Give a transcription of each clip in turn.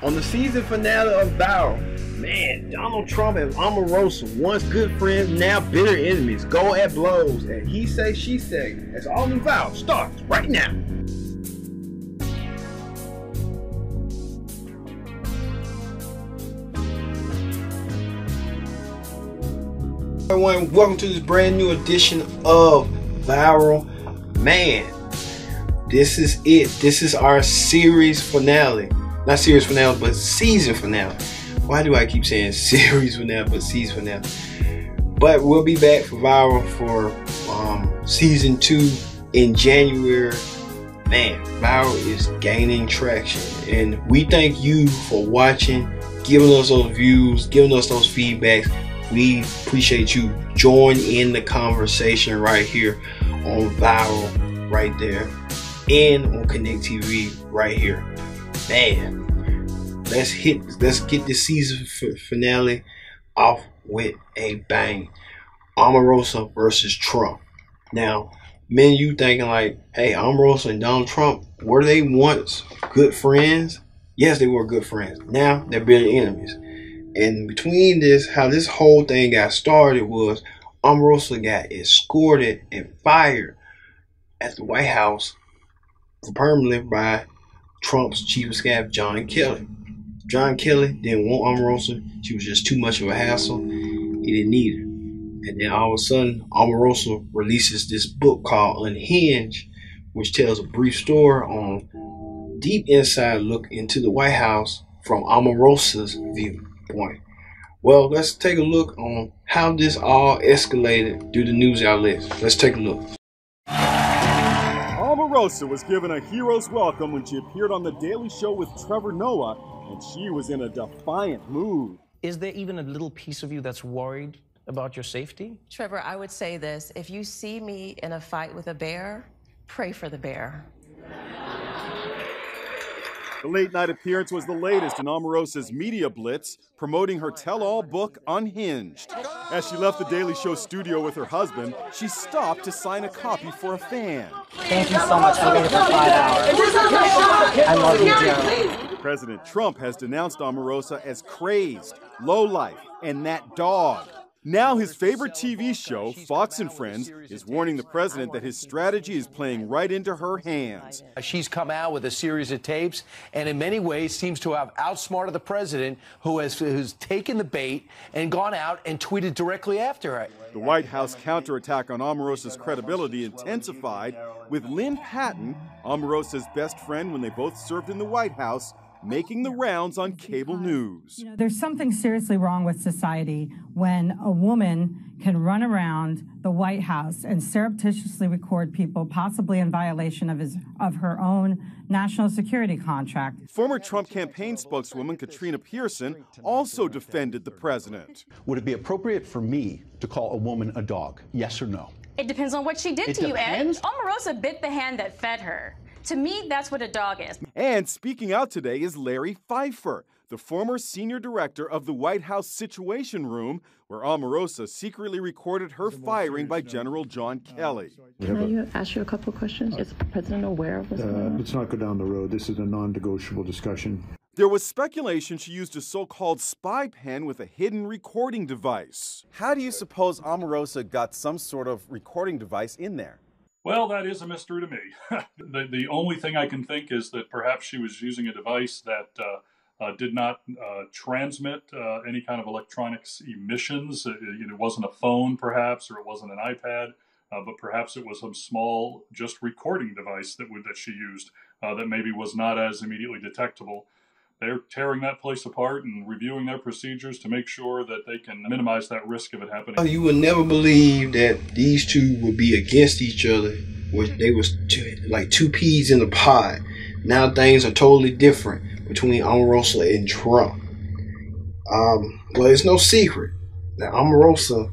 On the season finale of Viral, man, Donald Trump and Omarosa, once good friends, now bitter enemies, go at blows, and he say, she say. As all in Viral starts right now. Everyone, welcome to this brand new edition of Viral. Man, this is it. This is our series finale. Not series finale, but season finale. Why do I keep saying series finale, but season finale? But we'll be back for Viral for season 2 in January. Man, Viral is gaining traction. And we thank you for watching, giving us those views, giving us those feedbacks. We appreciate you. Join in the conversation right here on Viral, right there, and on Connect TV right here. Man, let's get this season finale off with a bang. Omarosa versus Trump. Now, men, you thinking like, hey, Omarosa and Donald Trump, were they once good friends? Yes, they were good friends. Now they're bitter enemies. And between this, how this whole thing got started was Omarosa got escorted and fired at the White House permanently by Trump's chief of staff, John Kelly. John Kelly didn't want Omarosa. She was just too much of a hassle. He didn't need her. And then all of a sudden, Omarosa releases this book called Unhinged, which tells a brief story on deep inside look into the White House from Omarosa's viewpoint. Well, let's take a look on how this all escalated through the news outlets. Let's take a look. Omarosa was given a hero's welcome when she appeared on The Daily Show with Trevor Noah, and she was in a defiant mood. Is there even a little piece of you that's worried about your safety? Trevor, I would say this. If you see me in a fight with a bear, pray for the bear. The late-night appearance was the latest in Omarosa's media blitz, promoting her tell-all book, Unhinged. As she left the Daily Show studio with her husband, she stopped to sign a copy for a fan. Thank you so much for being here for 5 hours. I love you, Joe. President Trump has denounced Omarosa as crazed, lowlife, and that dog. Now his favorite TV show, Fox and Friends, is warning the president that his strategy is playing right into her hands. She's come out with a series of tapes and in many ways seems to have outsmarted the president, who's taken the bait and gone out and tweeted directly after her. The White House counterattack on Omarosa's credibility intensified with Lynn Patton, Omarosa's best friend when they both served in the White House, making the rounds on cable news. You know, there's something seriously wrong with society when a woman can run around the White House and surreptitiously record people, possibly in violation of her own national security contract. Former Trump campaign spokeswoman Katrina Pearson also defended the president. Would it be appropriate for me to call a woman a dog? Yes or no? It depends on what she did to you, Ed. Omarosa bit the hand that fed her. To me, that's what a dog is. And speaking out today is Larry Pfeiffer, the former senior director of the White House Situation Room, where Omarosa secretly recorded her firing by General John Kelly. Can I ask you a couple of questions? Is the president aware of what's going on? Let's not go down the road. This is a non-negotiable discussion. There was speculation she used a so-called spy pen with a hidden recording device. How do you suppose Omarosa got some sort of recording device in there? Well, that is a mystery to me. The only thing I can think is that perhaps she was using a device that did not transmit any kind of electronics emissions. It wasn't a phone, perhaps, or it wasn't an iPad, but perhaps it was some small, just recording device that she used that maybe was not as immediately detectable. They're tearing that place apart and reviewing their procedures to make sure that they can minimize that risk of it happening. You would never believe that these two would be against each other. They was like two peas in a pod. Now things are totally different between Omarosa and Trump. Well, it's no secret that Omarosa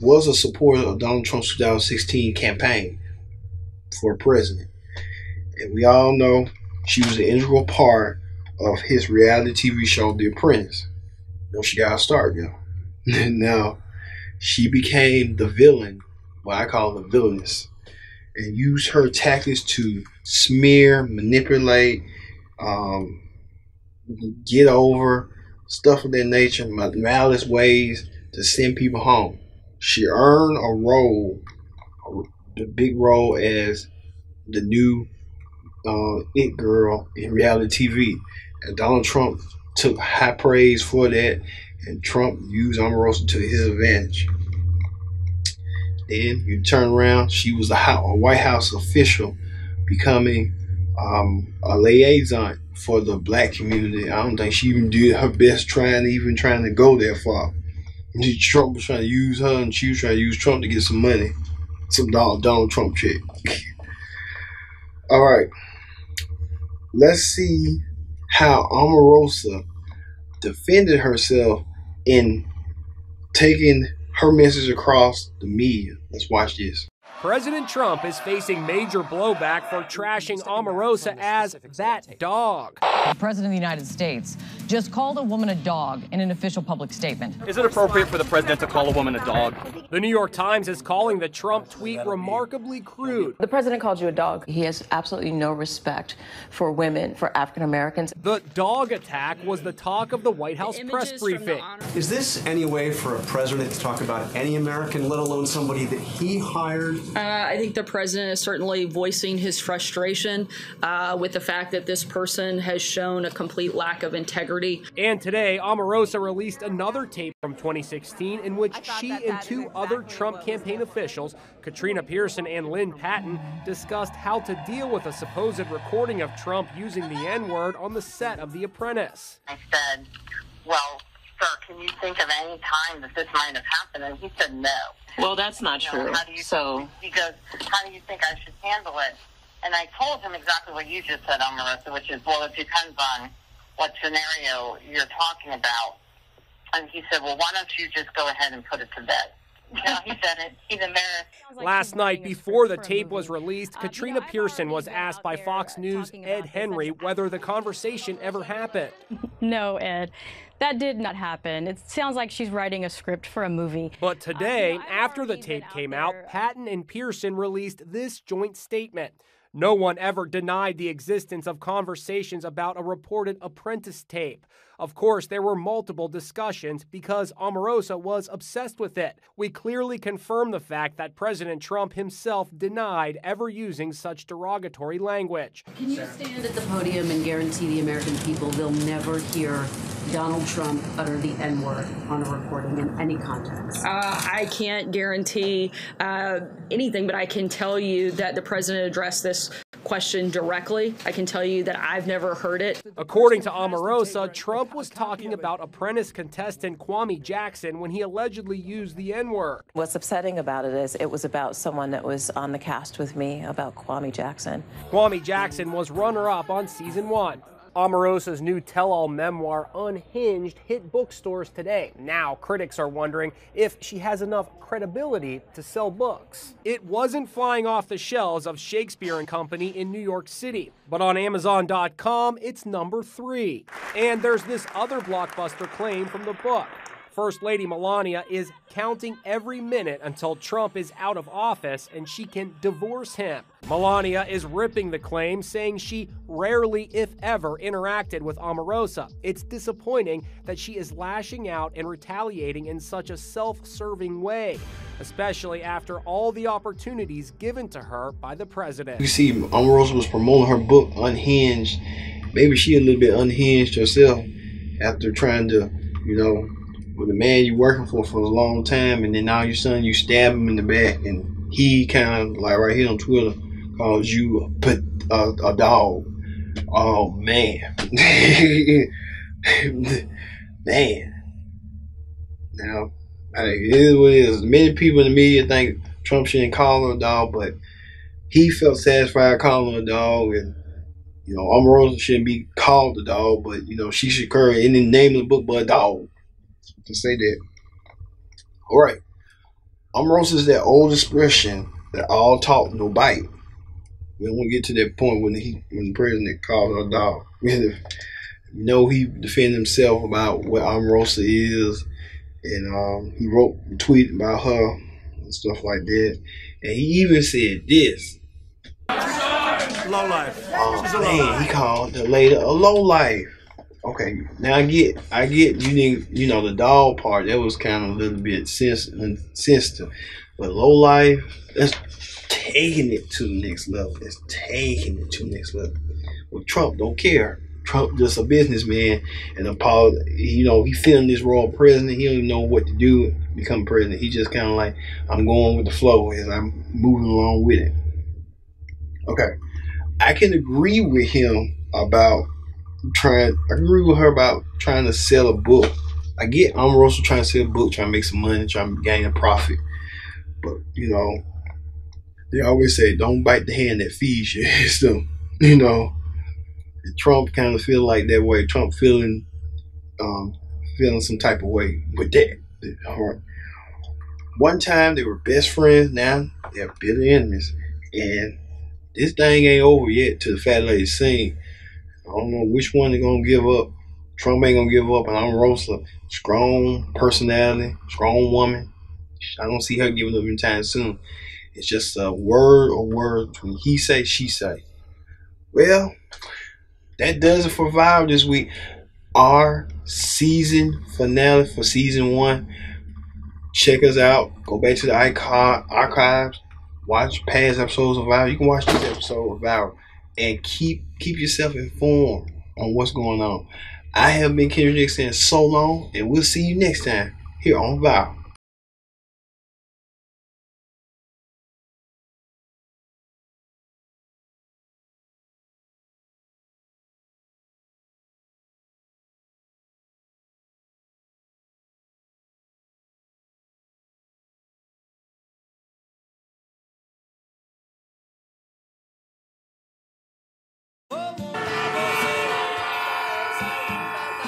was a supporter of Donald Trump's 2016 campaign for president. And we all know she was an integral part of his reality TV show, The Apprentice. You know, she got to start, you know. Now, she became the villain, what I call the villainess, and used her tactics to smear, manipulate, get over, stuff of that nature, malice ways to send people home. She earned a role, the big role as the new it girl in reality TV. And Donald Trump took high praise for that, and Trump used Omarosa to his advantage. Then you turn around, she was a White House official, becoming a liaison for the black community. I don't think she even did her best trying to go that far. Trump was trying to use her, and she was trying to use Trump to get some money, some Donald Trump check. All right, let's see how Omarosa defended herself in taking her message across the media. Let's watch this. President Trump is facing major blowback for trashing Omarosa as that dog. The President of the United States just called a woman a dog in an official public statement. Is it appropriate for the president to call a woman a dog? The New York Times is calling the Trump tweet remarkably crude. The president called you a dog. He has absolutely no respect for women, for African Americans. The dog attack was the talk of the White House press briefing. Is this any way for a president to talk about any American, let alone somebody that he hired? I think the president is certainly voicing his frustration with the fact that this person has shown a complete lack of integrity. And today, Omarosa released another tape from 2016 in which she and two other Trump campaign officials, Katrina Pearson and Lynn Patton, discussed how to deal with a supposed recording of Trump using the N-word on the set of The Apprentice. I said, well, sir, can you think of any time that this might have happened? And he said no. Well, that's not true. He goes, how do you think I should handle it? And I told him exactly what you just said, Omarosa, which is, well, it depends on what scenario you're talking about. And he said, well, why don't you just go ahead and put it to bed? No, he said it. He's embarrassed. Last night, before the tape was released, Katrina Pearson was asked by Fox News' Ed Henry whether the conversation ever happened. No, Ed. That did not happen. It sounds like she's writing a script for a movie. But today, after the tape came out, Patton and Pearson released this joint statement. No one ever denied the existence of conversations about a reported Apprentice tape. Of course, there were multiple discussions because Omarosa was obsessed with it. We clearly confirm the fact that President Trump himself denied ever using such derogatory language. Can you stand at the podium and guarantee the American people they'll never hear Donald Trump utter the N-word on a recording in any context? I can't guarantee anything, but I can tell you that the president addressed this question directly. I can tell you that I've never heard it. According to Omarosa, Trump was talking about Apprentice contestant Kwame Jackson when he allegedly used the N-word. What's upsetting about it is it was about someone that was on the cast with me, about Kwame Jackson. Kwame Jackson was runner-up on season 1. Omarosa's new tell-all memoir, Unhinged, hit bookstores today. Now, critics are wondering if she has enough credibility to sell books. It wasn't flying off the shelves of Shakespeare & Company in New York City, but on Amazon.com, it's number 3. And there's this other blockbuster claim from the book. First Lady Melania is counting every minute until Trump is out of office and she can divorce him. Melania is ripping the claim, saying she rarely, if ever, interacted with Omarosa. It's disappointing that she is lashing out and retaliating in such a self-serving way, especially after all the opportunities given to her by the president. You see, Omarosa was promoting her book, Unhinged. Maybe she a little bit unhinged herself after trying to, with a man you working for a long time, and then all of a sudden you stab him in the back, and he kind of, like right here on Twitter, calls you a dog. Oh, man. Man. Now, it is what it is. Many people in the media think Trump shouldn't call her a dog, but he felt satisfied calling her a dog, and Omarosa shouldn't be called a dog, but she should carry in the name of the book but a dog. To say that. All right. Omarosa is that old expression that all talk, no bite. We don't want to get to that point when the president called her a dog. He defended himself about what Omarosa is, and he wrote a tweet about her and stuff like that. And he even said this. Low life. Oh man, he called the lady a low life. Oh Okay, now I get you need, you know, the dog part, that was kind of a little bit sensitive. But low life, that's taking it to the next level. It's taking it to the next level. Well, Trump don't care. Trump just a businessman, and you know, he feeling this role of president. He don't even know what to do to become president. He just kind of like, I'm going with the flow as I'm moving along with it. Okay, I can agree with him about I agree with her about trying to sell a book. I get Omarosa trying to sell a book, trying to make some money, trying to gain a profit. But, you know, they always say, don't bite the hand that feeds you. So, you know, Trump kind of feel like that way. Trump feeling some type of way with that. All right. One time they were best friends, now they're bitter enemies. And this thing ain't over yet till the fat lady sing. I don't know which one they're gonna give up. Trump ain't gonna give up, and Omarosa, strong personality, strong woman. I don't see her giving up anytime soon. It's just a word between he say, she say. Well, that does it for Viral this week. Our season finale for season 1. Check us out. Go back to the archives. Watch past episodes of Viral. You can watch this episode of Viral and keep yourself informed on what's going on. I have been Kendrick saying so long, and we'll see you next time here on Viral.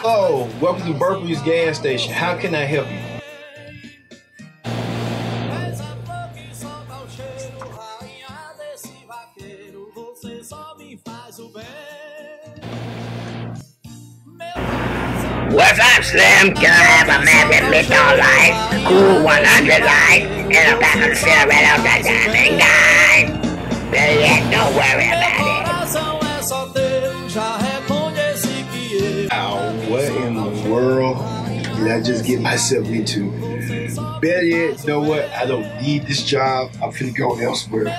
Hello, welcome to Burpee's gas station. How can I help you? What's up, Slim? Can I have a American Midnight Light, Cool 100 Light, and a pack of cigarettes of that diamond guy? Better yet, don't worry about it. What in the world did I just get myself into? Better yet, you know what? I don't need this job. I'm finna go elsewhere.